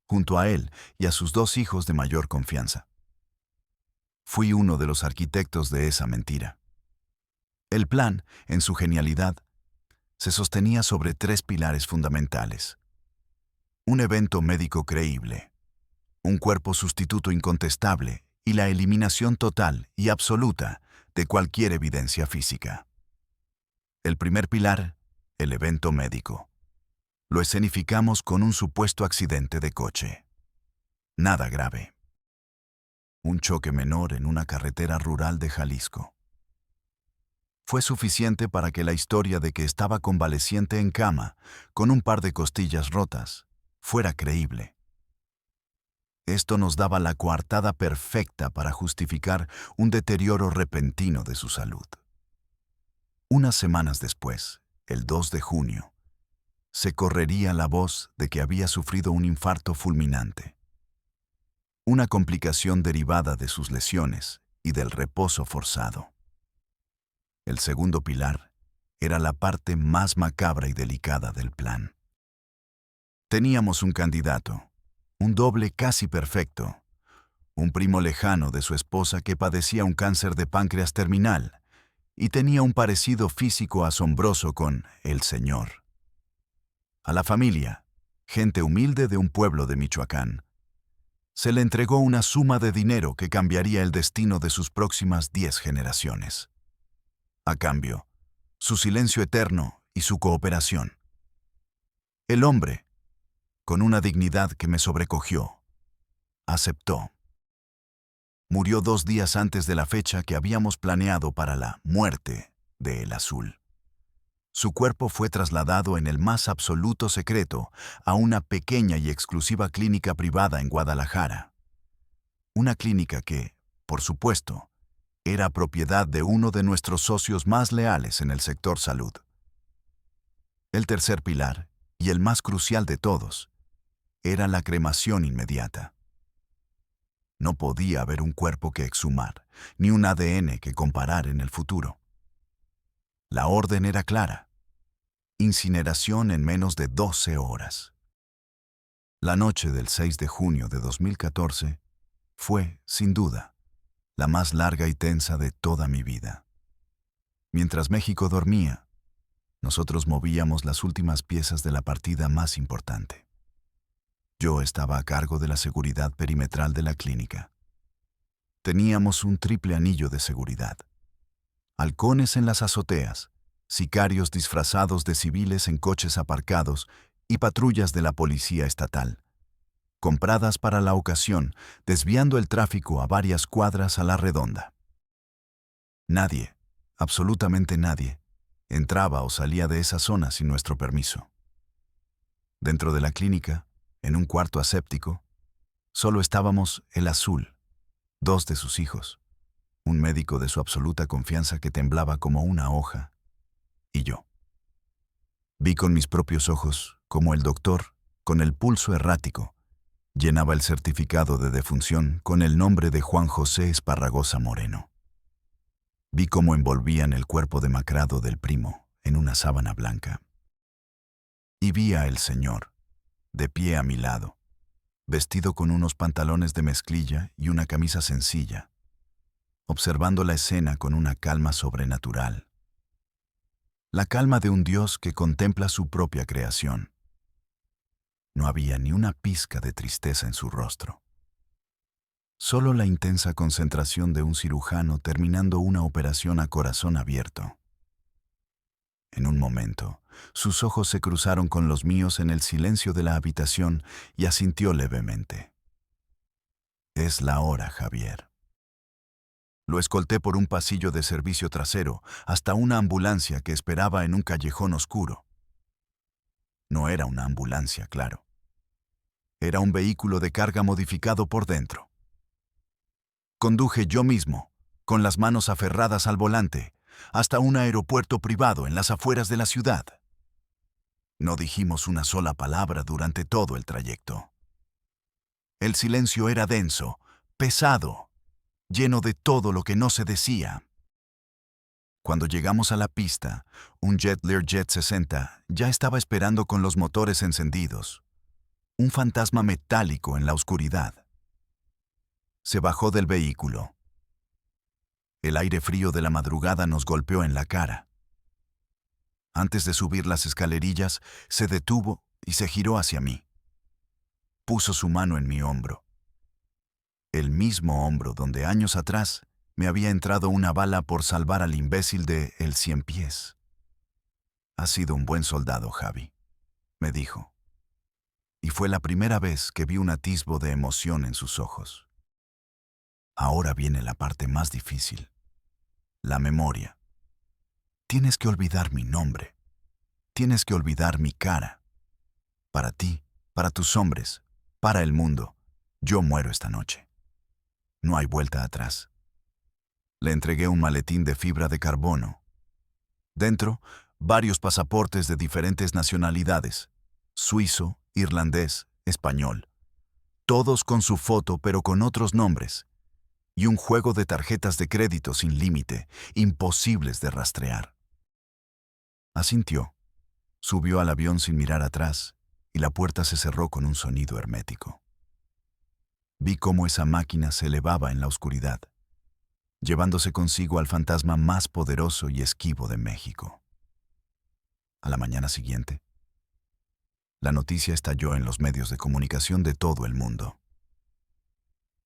junto a él y a sus 2 hijos de mayor confianza. Fui uno de los arquitectos de esa mentira. El plan, en su genialidad, se sostenía sobre 3 pilares fundamentales. Un evento médico creíble, un cuerpo sustituto incontestable y la eliminación total y absoluta de cualquier evidencia física. El primer pilar, el evento médico. Lo escenificamos con un supuesto accidente de coche. Nada grave. Un choque menor en una carretera rural de Jalisco. Fue suficiente para que la historia de que estaba convaleciente en cama, con un par de costillas rotas, fuera creíble. Esto nos daba la coartada perfecta para justificar un deterioro repentino de su salud. Unas semanas después, el 2 de junio, se correría la voz de que había sufrido un infarto fulminante. una complicación derivada de sus lesiones y del reposo forzado. El segundo pilar era la parte más macabra y delicada del plan. Teníamos un candidato, un doble casi perfecto, un primo lejano de su esposa que padecía un cáncer de páncreas terminal y tenía un parecido físico asombroso con el Señor. A la familia, gente humilde de un pueblo de Michoacán, se le entregó una suma de dinero que cambiaría el destino de sus próximas 10 generaciones. A cambio, su silencio eterno y su cooperación. El hombre, con una dignidad que me sobrecogió, aceptó. Murió 2 días antes de la fecha que habíamos planeado para la muerte de El Azul. Su cuerpo fue trasladado en el más absoluto secreto a una pequeña y exclusiva clínica privada en Guadalajara. Una clínica que, por supuesto, era propiedad de uno de nuestros socios más leales en el sector salud. El tercer pilar, y el más crucial de todos, era la cremación inmediata. No podía haber un cuerpo que exhumar, ni un ADN que comparar en el futuro. La orden era clara: incineración en menos de 12 horas. La noche del 6 de junio de 2014 fue, sin duda, la más larga y tensa de toda mi vida. Mientras México dormía, nosotros movíamos las últimas piezas de la partida más importante. Yo estaba a cargo de la seguridad perimetral de la clínica. Teníamos un triple anillo de seguridad: halcones en las azoteas, sicarios disfrazados de civiles en coches aparcados y patrullas de la policía estatal, compradas para la ocasión, desviando el tráfico a varias cuadras a la redonda. Nadie, absolutamente nadie, entraba o salía de esa zona sin nuestro permiso. Dentro de la clínica, en un cuarto aséptico, solo estábamos El Azul, 2 de sus hijos, un médico de su absoluta confianza que temblaba como una hoja, y yo. Vi con mis propios ojos cómo el doctor, con el pulso errático, llenaba el certificado de defunción con el nombre de Juan José Esparragosa Moreno. Vi cómo envolvían el cuerpo demacrado del primo en una sábana blanca. Y vi a el señor, de pie a mi lado, vestido con unos pantalones de mezclilla y una camisa sencilla, observando la escena con una calma sobrenatural. La calma de un Dios que contempla su propia creación. No había ni una pizca de tristeza en su rostro. Solo la intensa concentración de un cirujano terminando una operación a corazón abierto. En un momento, sus ojos se cruzaron con los míos en el silencio de la habitación y asintió levemente. Es la hora, Javier. Lo escolté por un pasillo de servicio trasero hasta una ambulancia que esperaba en un callejón oscuro. No era una ambulancia, claro. Era un vehículo de carga modificado por dentro. Conduje yo mismo, con las manos aferradas al volante, hasta un aeropuerto privado en las afueras de la ciudad. No dijimos una sola palabra durante todo el trayecto. El silencio era denso, pesado, lleno de todo lo que no se decía. Cuando llegamos a la pista, un Jet Learjet 60 ya estaba esperando con los motores encendidos. Un fantasma metálico en la oscuridad. Se bajó del vehículo. El aire frío de la madrugada nos golpeó en la cara. Antes de subir las escalerillas, se detuvo y se giró hacia mí. Puso su mano en mi hombro. El mismo hombro donde años atrás me había entrado una bala por salvar al imbécil de El Cien Pies. Has sido un buen soldado, Javi, me dijo. Y fue la primera vez que vi un atisbo de emoción en sus ojos. Ahora viene la parte más difícil. La memoria. Tienes que olvidar mi nombre. Tienes que olvidar mi cara. Para ti, para tus hombres, para el mundo, yo muero esta noche. No hay vuelta atrás. Le entregué un maletín de fibra de carbono. Dentro, varios pasaportes de diferentes nacionalidades: suizo, irlandés, español. todos con su foto pero con otros nombres, y un juego de tarjetas de crédito sin límite, imposibles de rastrear. Asintió, subió al avión sin mirar atrás, y la puerta se cerró con un sonido hermético. Vi cómo esa máquina se elevaba en la oscuridad, llevándose consigo al fantasma más poderoso y esquivo de México. A la mañana siguiente, la noticia estalló en los medios de comunicación de todo el mundo.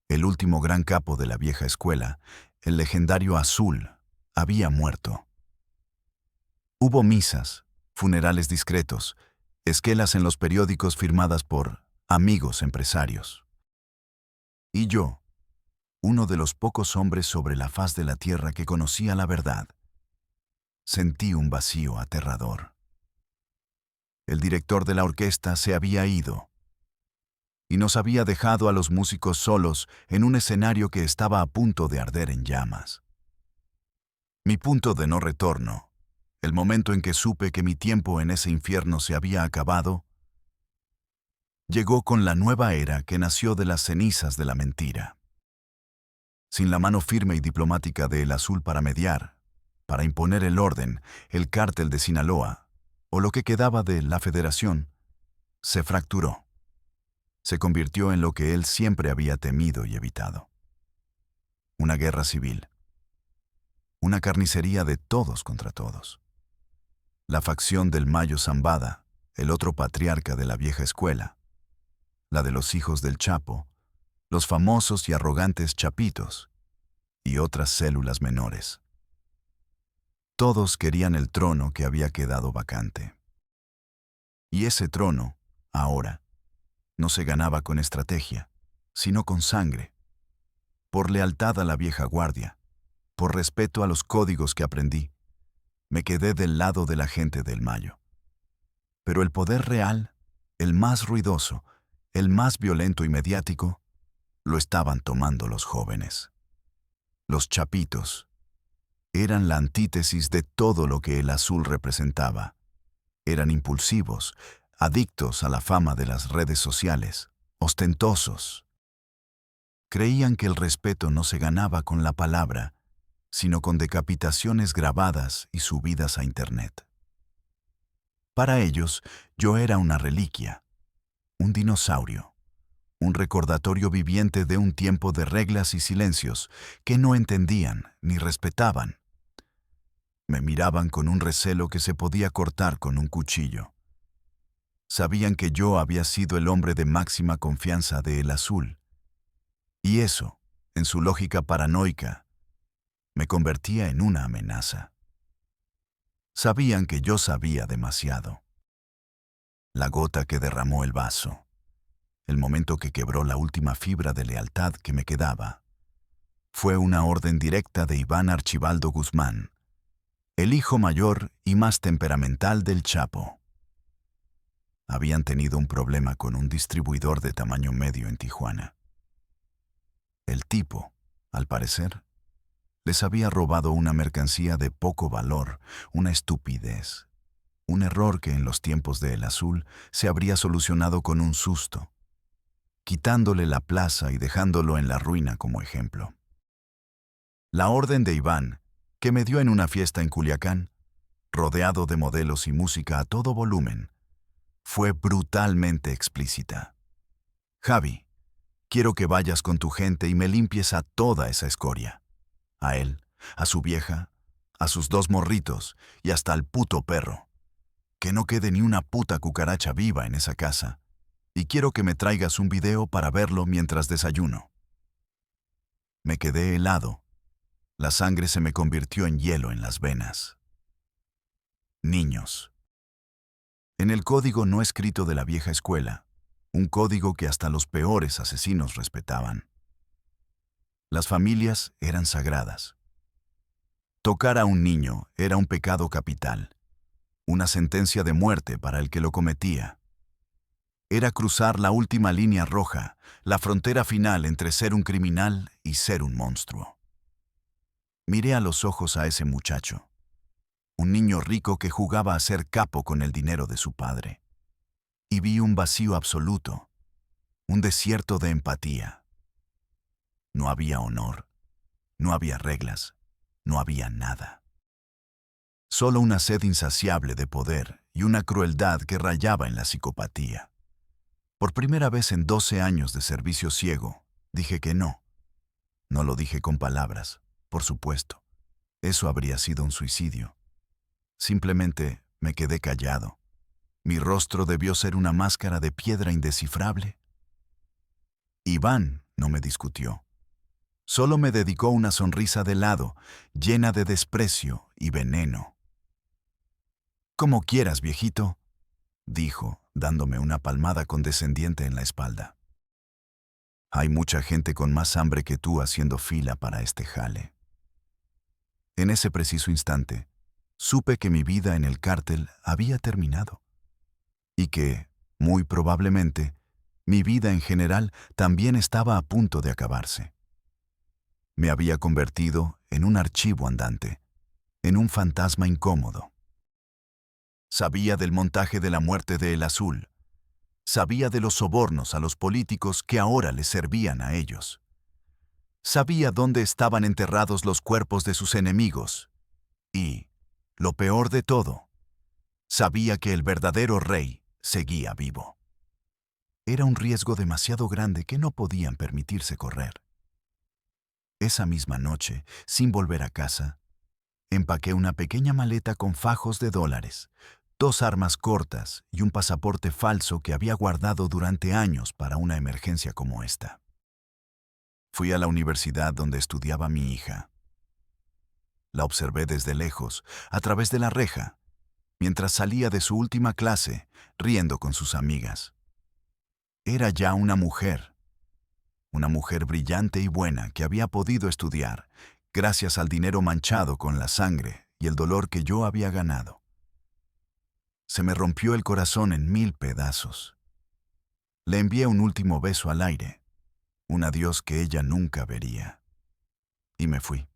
El último gran capo de la vieja escuela, el legendario Azul, había muerto. Hubo misas, funerales discretos, esquelas en los periódicos firmadas por amigos empresarios. Y yo, uno de los pocos hombres sobre la faz de la tierra que conocía la verdad, sentí un vacío aterrador. El director de la orquesta se había ido y nos había dejado a los músicos solos en un escenario que estaba a punto de arder en llamas. Mi punto de no retorno, el momento en que supe que mi tiempo en ese infierno se había acabado, llegó con la nueva era que nació de las cenizas de la mentira. Sin la mano firme y diplomática de El Azul para mediar, para imponer el orden, el cártel de Sinaloa, o lo que quedaba de la Federación, se fracturó. Se convirtió en lo que él siempre había temido y evitado. Una guerra civil. Una carnicería de todos contra todos. La facción del Mayo Zambada, el otro patriarca de la vieja escuela. La de los hijos del Chapo, los famosos y arrogantes Chapitos, y otras células menores. Todos querían el trono que había quedado vacante. Y ese trono, ahora, no se ganaba con estrategia, sino con sangre, por lealtad a la vieja guardia, por respeto a los códigos que aprendí. Me quedé del lado de la gente del Mayo. Pero el poder real, el más ruidoso, el más violento y mediático, lo estaban tomando los jóvenes. Los Chapitos eran la antítesis de todo lo que el Azul representaba. Eran impulsivos, adictos a la fama de las redes sociales, ostentosos. Creían que el respeto no se ganaba con la palabra, sino con decapitaciones grabadas y subidas a Internet. Para ellos, yo era una reliquia, un dinosaurio, un recordatorio viviente de un tiempo de reglas y silencios que no entendían ni respetaban. Me miraban con un recelo que se podía cortar con un cuchillo. Sabían que yo había sido el hombre de máxima confianza de El Azul. Y eso, en su lógica paranoica, me convertía en una amenaza. Sabían que yo sabía demasiado. La gota que derramó el vaso, el momento que quebró la última fibra de lealtad que me quedaba, fue una orden directa de Iván Archibaldo Guzmán, el hijo mayor y más temperamental del Chapo. Habían tenido un problema con un distribuidor de tamaño medio en Tijuana. El tipo, al parecer, les había robado una mercancía de poco valor, una estupidez, un error que en los tiempos de El Azul se habría solucionado con un susto, quitándole la plaza y dejándolo en la ruina como ejemplo. La orden de Iván, que me dio en una fiesta en Culiacán, rodeado de modelos y música a todo volumen, fue brutalmente explícita. Javi, quiero que vayas con tu gente y me limpies a toda esa escoria. A él, a su vieja, a sus 2 morritos y hasta al puto perro. Que no quede ni una puta cucaracha viva en esa casa. Y quiero que me traigas un video para verlo mientras desayuno. Me quedé helado. La sangre se me convirtió en hielo en las venas. Niños. En el código no escrito de la vieja escuela, un código que hasta los peores asesinos respetaban. Las familias eran sagradas. Tocar a un niño era un pecado capital, una sentencia de muerte para el que lo cometía. Era cruzar la última línea roja, la frontera final entre ser un criminal y ser un monstruo. Miré a los ojos a ese muchacho, un niño rico que jugaba a ser capo con el dinero de su padre, y vi un vacío absoluto, un desierto de empatía. No había honor, no había reglas, no había nada. Solo una sed insaciable de poder y una crueldad que rayaba en la psicopatía. Por primera vez en 12 años de servicio ciego, dije que no. No lo dije con palabras, por supuesto. Eso habría sido un suicidio. Simplemente me quedé callado. Mi rostro debió ser una máscara de piedra indescifrable. Iván no me discutió. Solo me dedicó una sonrisa de lado, llena de desprecio y veneno. «Como quieras, viejito», dijo, dándome una palmada condescendiente en la espalda. «Hay mucha gente con más hambre que tú haciendo fila para este jale». En ese preciso instante, supe que mi vida en el cártel había terminado. Y que, muy probablemente, mi vida en general también estaba a punto de acabarse. Me había convertido en un archivo andante, en un fantasma incómodo. Sabía del montaje de la muerte de El Azul. Sabía de los sobornos a los políticos que ahora les servían a ellos. Sabía dónde estaban enterrados los cuerpos de sus enemigos. Y, lo peor de todo, sabía que el verdadero rey seguía vivo. Era un riesgo demasiado grande que no podían permitirse correr. Esa misma noche, sin volver a casa, empaqué una pequeña maleta con fajos de dólares, 2 armas cortas y un pasaporte falso que había guardado durante años para una emergencia como esta. Fui a la universidad donde estudiaba mi hija. La observé desde lejos, a través de la reja, mientras salía de su última clase, riendo con sus amigas. Era ya una mujer brillante y buena que había podido estudiar, gracias al dinero manchado con la sangre y el dolor que yo había ganado. Se me rompió el corazón en 1000 pedazos. Le envié un último beso al aire, un adiós que ella nunca vería. Y me fui,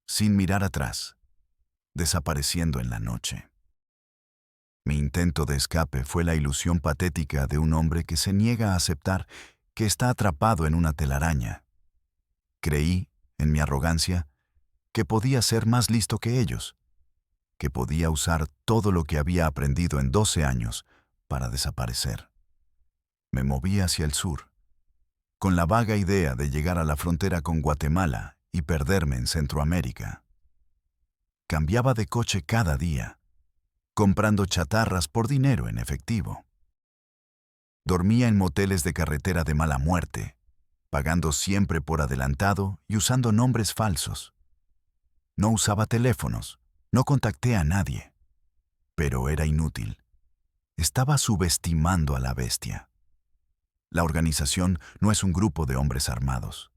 sin mirar atrás, desapareciendo en la noche. Mi intento de escape fue la ilusión patética de un hombre que se niega a aceptar que está atrapado en una telaraña. Creí, en mi arrogancia, que podía ser más listo que ellos, que podía usar todo lo que había aprendido en 12 años para desaparecer. Me moví hacia el sur, con la vaga idea de llegar a la frontera con Guatemala y perderme en Centroamérica. Cambiaba de coche cada día, comprando chatarras por dinero en efectivo. Dormía en moteles de carretera de mala muerte, pagando siempre por adelantado y usando nombres falsos. No usaba teléfonos, no contacté a nadie. Pero era inútil. Estaba subestimando a la bestia. La organización no es un grupo de hombres armados.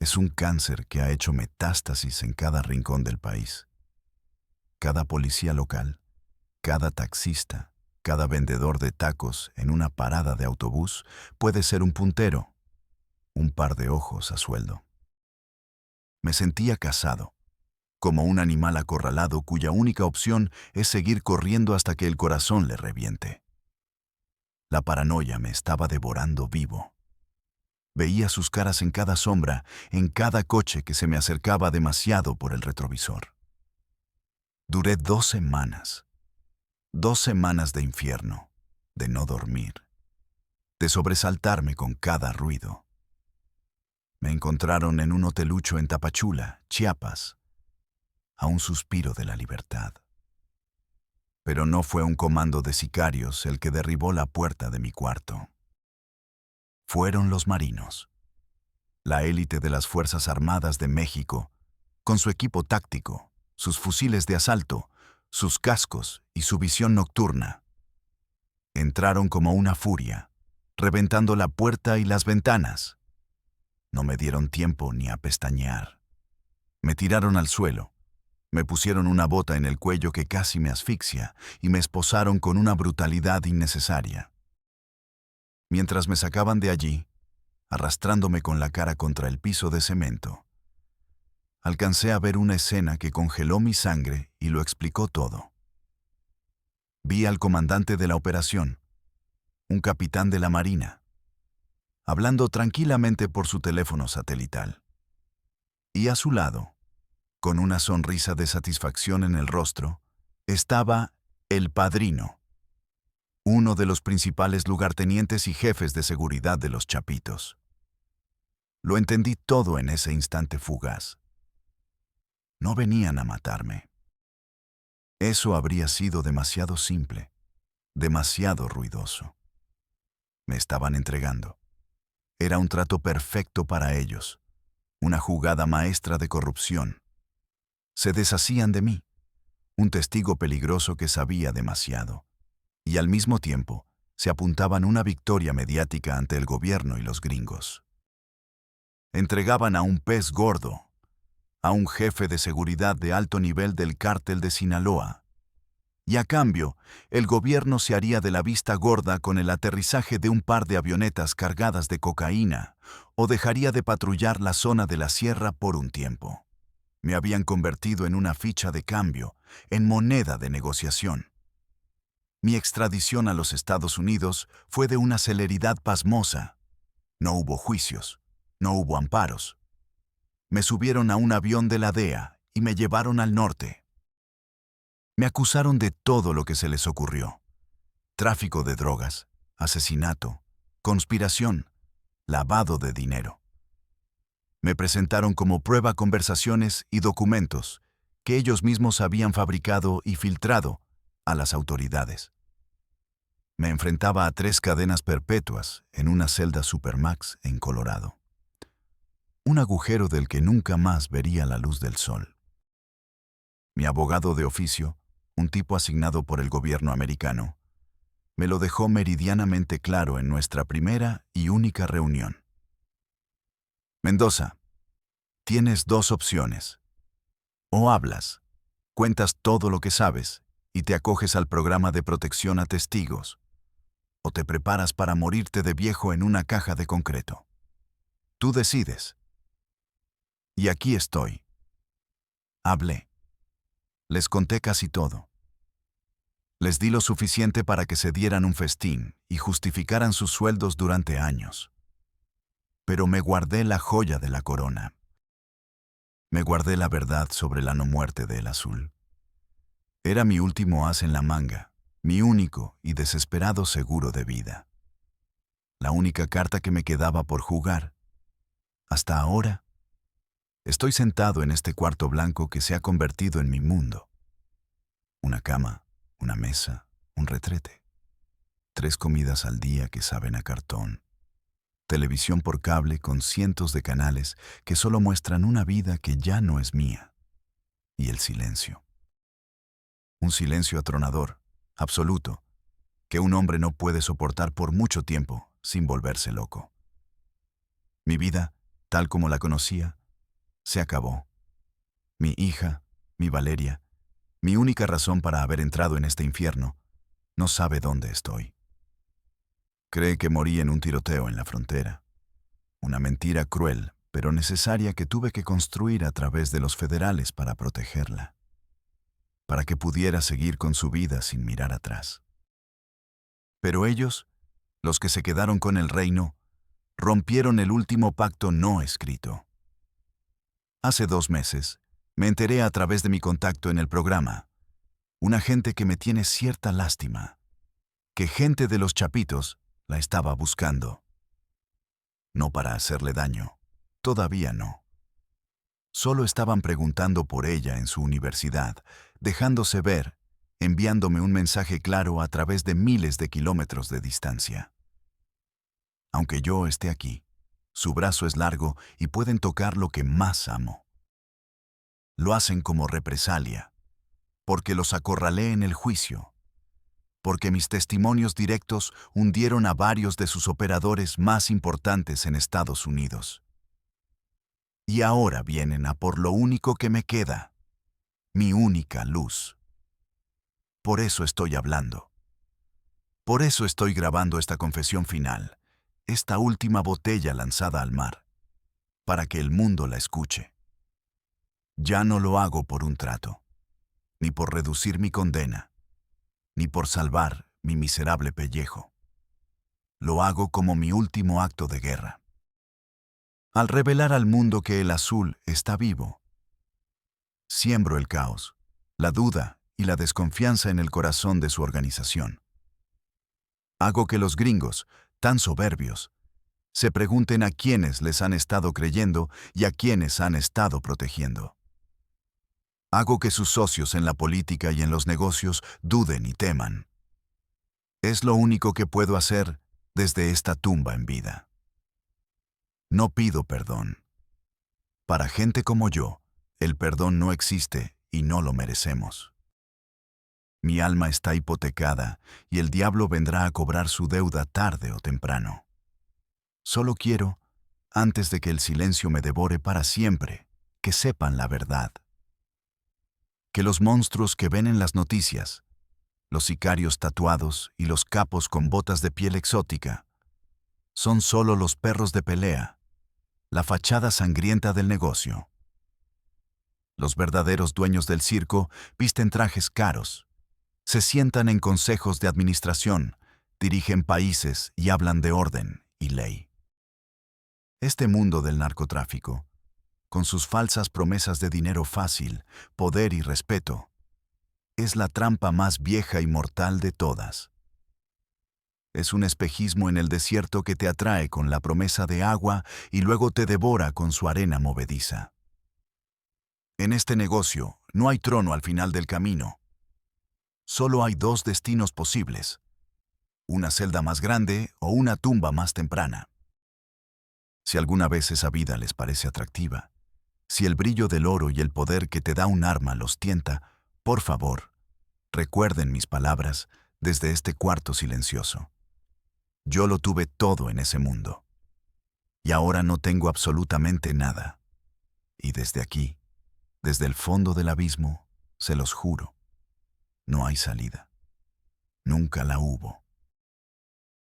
Es un cáncer que ha hecho metástasis en cada rincón del país. Cada policía local, cada taxista, cada vendedor de tacos en una parada de autobús puede ser un puntero, un par de ojos a sueldo. Me sentía cazado, como un animal acorralado cuya única opción es seguir corriendo hasta que el corazón le reviente. La paranoia me estaba devorando vivo. Veía sus caras en cada sombra, en cada coche que se me acercaba demasiado por el retrovisor. Duré 2 semanas. 2 semanas de infierno, de no dormir, de sobresaltarme con cada ruido. Me encontraron en un hotelucho en Tapachula, Chiapas, a un suspiro de la libertad. Pero no fue un comando de sicarios el que derribó la puerta de mi cuarto. Fueron los marinos, la élite de las Fuerzas Armadas de México, con su equipo táctico, sus fusiles de asalto, sus cascos y su visión nocturna. Entraron como una furia, reventando la puerta y las ventanas. No me dieron tiempo ni a pestañear. Me tiraron al suelo, me pusieron una bota en el cuello que casi me asfixia y me esposaron con una brutalidad innecesaria. Mientras me sacaban de allí, arrastrándome con la cara contra el piso de cemento, alcancé a ver una escena que congeló mi sangre y lo explicó todo. Vi al comandante de la operación, un capitán de la Marina, hablando tranquilamente por su teléfono satelital. Y a su lado, con una sonrisa de satisfacción en el rostro, estaba el padrino, uno de los principales lugartenientes y jefes de seguridad de los Chapitos. Lo entendí todo en ese instante fugaz. No venían a matarme. Eso habría sido demasiado simple, demasiado ruidoso. Me estaban entregando. Era un trato perfecto para ellos, una jugada maestra de corrupción. Se deshacían de mí, un testigo peligroso que sabía demasiado, y al mismo tiempo se apuntaban una victoria mediática ante el gobierno y los gringos. Entregaban a un pez gordo, a un jefe de seguridad de alto nivel del cártel de Sinaloa, y a cambio, el gobierno se haría de la vista gorda con el aterrizaje de un par de avionetas cargadas de cocaína, o dejaría de patrullar la zona de la sierra por un tiempo. Me habían convertido en una ficha de cambio, en moneda de negociación. Mi extradición a los Estados Unidos fue de una celeridad pasmosa. No hubo juicios, no hubo amparos. Me subieron a un avión de la DEA y me llevaron al norte. Me acusaron de todo lo que se les ocurrió: tráfico de drogas, asesinato, conspiración, lavado de dinero. Me presentaron como prueba conversaciones y documentos que ellos mismos habían fabricado y filtrado a las autoridades. Me enfrentaba a 3 cadenas perpetuas en una celda Supermax en Colorado. Un agujero del que nunca más vería la luz del sol. Mi abogado de oficio, un tipo asignado por el gobierno americano, me lo dejó meridianamente claro en nuestra primera y única reunión. Mendoza, tienes 2 opciones. O hablas, cuentas todo lo que sabes y te acoges al programa de protección a testigos, o te preparas para morirte de viejo en una caja de concreto. Tú decides. Y aquí estoy. Hablé. Les conté casi todo. Les di lo suficiente para que se dieran un festín y justificaran sus sueldos durante años. Pero me guardé la joya de la corona. Me guardé la verdad sobre la no muerte de El Azul. Era mi último as en la manga, mi único y desesperado seguro de vida. La única carta que me quedaba por jugar. Hasta ahora, estoy sentado en este cuarto blanco que se ha convertido en mi mundo. Una cama, una mesa, un retrete. 3 comidas al día que saben a cartón. Televisión por cable con cientos de canales que solo muestran una vida que ya no es mía. Y el silencio. Un silencio atronador, absoluto, que un hombre no puede soportar por mucho tiempo sin volverse loco. Mi vida, tal como la conocía, se acabó. Mi hija, mi Valeria, mi única razón para haber entrado en este infierno, no sabe dónde estoy. Cree que morí en un tiroteo en la frontera. Una mentira cruel, pero necesaria que tuve que construir a través de los federales para protegerla. Para que pudiera seguir con su vida sin mirar atrás. Pero ellos, los que se quedaron con el reino, rompieron el último pacto no escrito. Hace 2 meses, me enteré a través de mi contacto en el programa, un agente que me tiene cierta lástima, que gente de los Chapitos la estaba buscando. No para hacerle daño, todavía no. Solo estaban preguntando por ella en su universidad, dejándose ver, enviándome un mensaje claro a través de miles de kilómetros de distancia. Aunque yo esté aquí, su brazo es largo y pueden tocar lo que más amo. Lo hacen como represalia, porque los acorralé en el juicio, porque mis testimonios directos hundieron a varios de sus operadores más importantes en Estados Unidos. Y ahora vienen a por lo único que me queda, mi única luz. Por eso estoy hablando. Por eso estoy grabando esta confesión final, esta última botella lanzada al mar, para que el mundo la escuche. Ya no lo hago por un trato, ni por reducir mi condena, ni por salvar mi miserable pellejo. lo hago como mi último acto de guerra. Al revelar al mundo que el azul está vivo, siembro el caos, la duda y la desconfianza en el corazón de su organización. Hago que los gringos, tan soberbios, se pregunten a quiénes les han estado creyendo y a quiénes han estado protegiendo. Hago que sus socios en la política y en los negocios duden y teman. Es lo único que puedo hacer desde esta tumba en vida. No pido perdón. Para gente como yo, el perdón no existe y no lo merecemos. Mi alma está hipotecada y el diablo vendrá a cobrar su deuda tarde o temprano. Solo quiero, antes de que el silencio me devore para siempre, que sepan la verdad. Que los monstruos que ven en las noticias, los sicarios tatuados y los capos con botas de piel exótica, son solo los perros de pelea, la fachada sangrienta del negocio. Los verdaderos dueños del circo visten trajes caros, se sientan en consejos de administración, dirigen países y hablan de orden y ley. Este mundo del narcotráfico, con sus falsas promesas de dinero fácil, poder y respeto, es la trampa más vieja y mortal de todas. Es un espejismo en el desierto que te atrae con la promesa de agua y luego te devora con su arena movediza. En este negocio no hay trono al final del camino. Solo hay dos destinos posibles: una celda más grande o una tumba más temprana. Si alguna vez esa vida les parece atractiva, si el brillo del oro y el poder que te da un arma los tienta, por favor, recuerden mis palabras desde este cuarto silencioso. Yo lo tuve todo en ese mundo. Y ahora no tengo absolutamente nada. Y desde aquí, desde el fondo del abismo, se los juro, no hay salida. Nunca la hubo.